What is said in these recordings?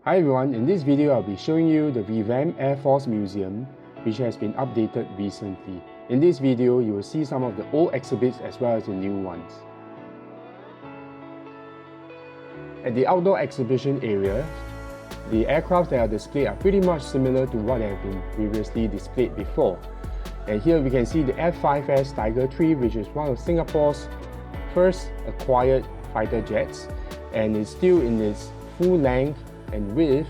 Hi everyone, in this video I'll be showing you the Revamped Air Force Museum, which has been updated recently. In this video, you will see some of the old exhibits as well as the new ones. At the outdoor exhibition area, the aircraft that are displayed are pretty much similar to what have been previously displayed before. And here we can see the F-5S Tiger III, which is one of Singapore's first acquired fighter jets, and is still in its full length and width,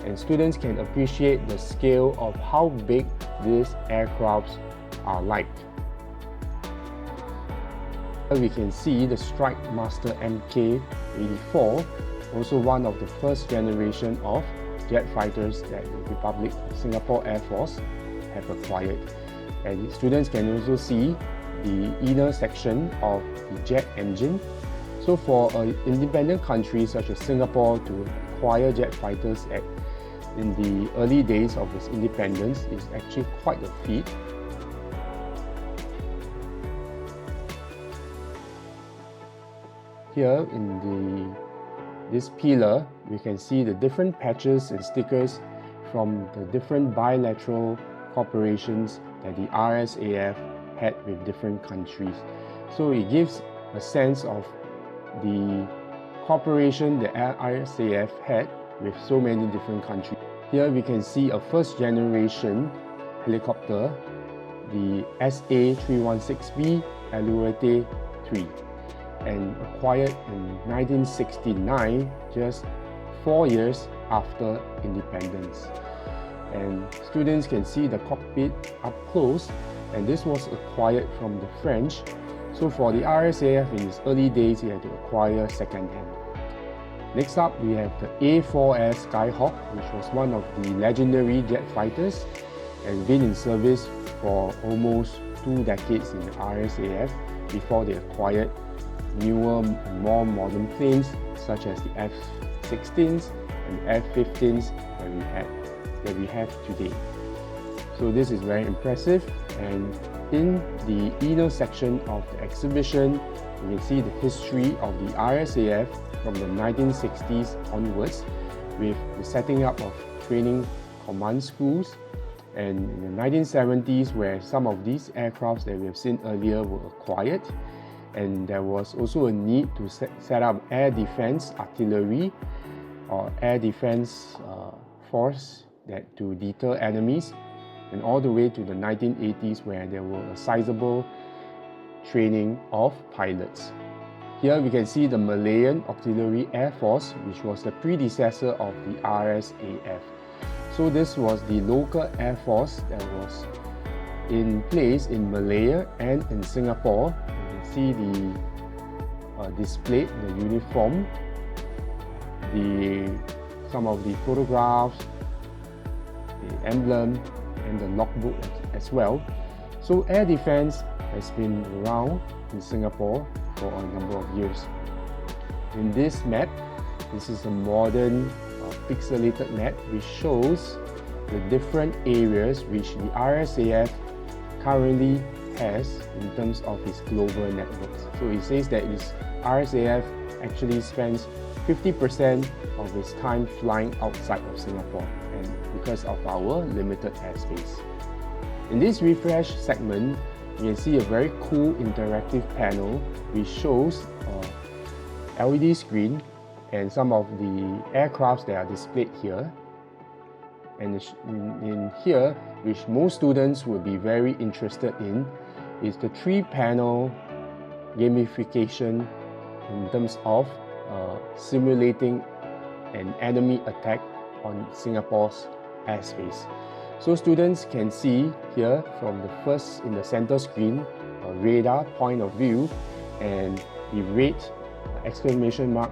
and students can appreciate the scale of how big these aircrafts are like. Here we can see the Strike Master Mk-84, also one of the first generation of jet fighters that the Republic of Singapore Air Force have acquired. And students can also see the inner section of the jet engine. So for an independent country such as Singapore to acquire jet fighters in the early days of its independence is actually quite a feat. Here in this pillar, we can see the different patches and stickers from the different bilateral cooperations that the RSAF had with different countries. So it gives a sense of the cooperation the RSAF had with so many different countries. Here we can see a first generation helicopter, the SA316B Alouette 3, and acquired in 1969, just 4 years after independence. And students can see the cockpit up close, and this was acquired from the French. So for the RSAF in its early days, he had to acquire second-hand. Next up, we have the A4S Skyhawk, which was one of the legendary jet fighters and been in service for almost 2 decades in the RSAF before they acquired newer and more modern planes such as the F-16s and F-15s that we have today. So this is very impressive, and in the inner section of the exhibition, you can see the history of the RSAF from the 1960s onwards, with the setting up of training command schools, and in the 1970s where some of these aircrafts that we have seen earlier were acquired, and there was also a need to set up air defense artillery or air defense force to deter enemies, and all the way to the 1980s where there were a sizable training of pilots. Here we can see the Malayan Auxiliary Air Force, which was the predecessor of the RSAF. So this was the local air force that was in place in Malaya and in Singapore. You can see the displayed, the uniform, some of the photographs, the emblem, and the logbook as well. So air defense has been around in Singapore for a number of years. In this map, this is a modern pixelated map which shows the different areas which the RSAF currently has in terms of its global networks. So it says that its RSAF actually spends 50% of its time flying outside of Singapore, and because of our limited airspace. In this refresh segment, you can see a very cool interactive panel which shows a LED screen and some of the aircrafts that are displayed here. And in here, which most students will be very interested in, is the 3-panel gamification in terms of simulating an enemy attack on Singapore's airspace. So students can see here from the first in the center screen a radar point of view and the rate exclamation mark,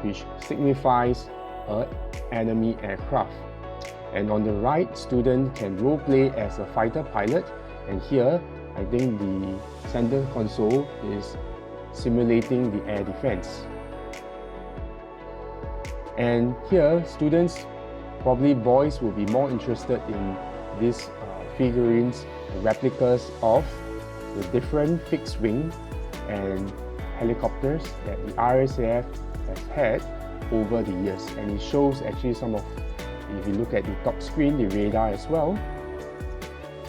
which signifies an enemy aircraft. And on the right, student can role play as a fighter pilot, and here I think the center console is simulating the air defense. And here, students, probably boys, will be more interested in these figurines, replicas of the different fixed wing and helicopters that the RSAF has had over the years, and it shows actually some of, if you look at the top screen, the radar as well.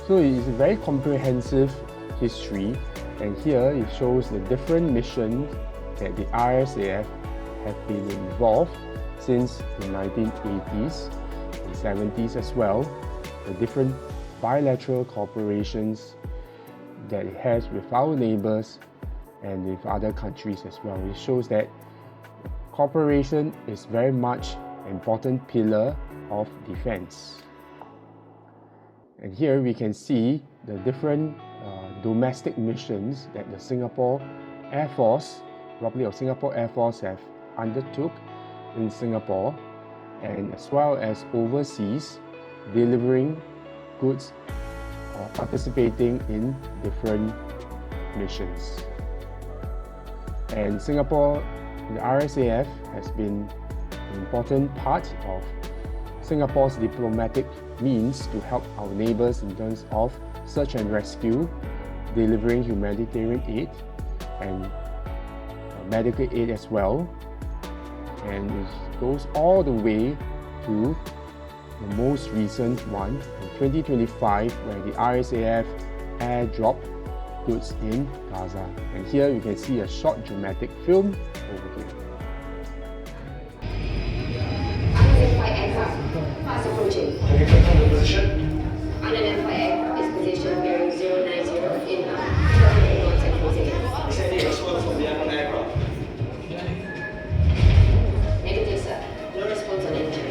So it is a very comprehensive history, and here it shows the different missions that the RSAF have been involved since the 1980s and 70s as well, the different bilateral cooperations that it has with our neighbors and with other countries as well. It shows that cooperation is very much an important pillar of defense. And here we can see the different domestic missions that the Singapore Air Force, Republic of Singapore Air Force, have undertook in Singapore, and as well as overseas, delivering goods or participating in different missions. And Singapore, the RSAF has been an important part of Singapore's diplomatic means to help our neighbors in terms of search and rescue, delivering humanitarian aid and medical aid as well. And it goes all the way to the most recent one in 2025, where the RSAF airdropped goods in Gaza. And here you can see a short dramatic film over here. Fast approaching. Can you confirm the position? Unidentified aircraft is positioned bearing 090 in knots and closing in. Is any response from the unknown aircraft? Negative, sir. No response on engine.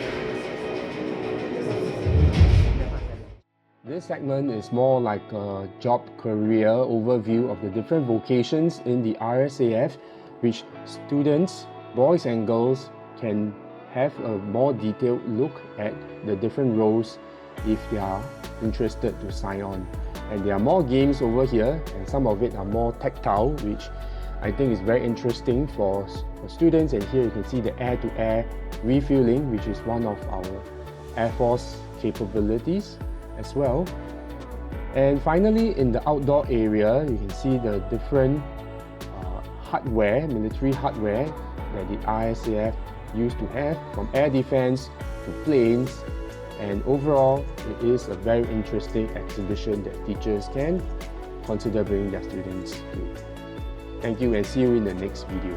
This segment is more like a job career overview of the different vocations in the RSAF, which students, boys and girls, can have a more detailed look at the different roles if they are interested to sign on. And there are more games over here, and some of it are more tactile, which I think is very interesting for students. And here you can see the air-to-air refueling, which is one of our Air Force capabilities as well. And finally, in the outdoor area, you can see the different hardware, military hardware that the RSAF used to have, from air defense to planes. And overall, it is a very interesting exhibition that teachers can consider bringing their students to. Thank you, and see you in the next video.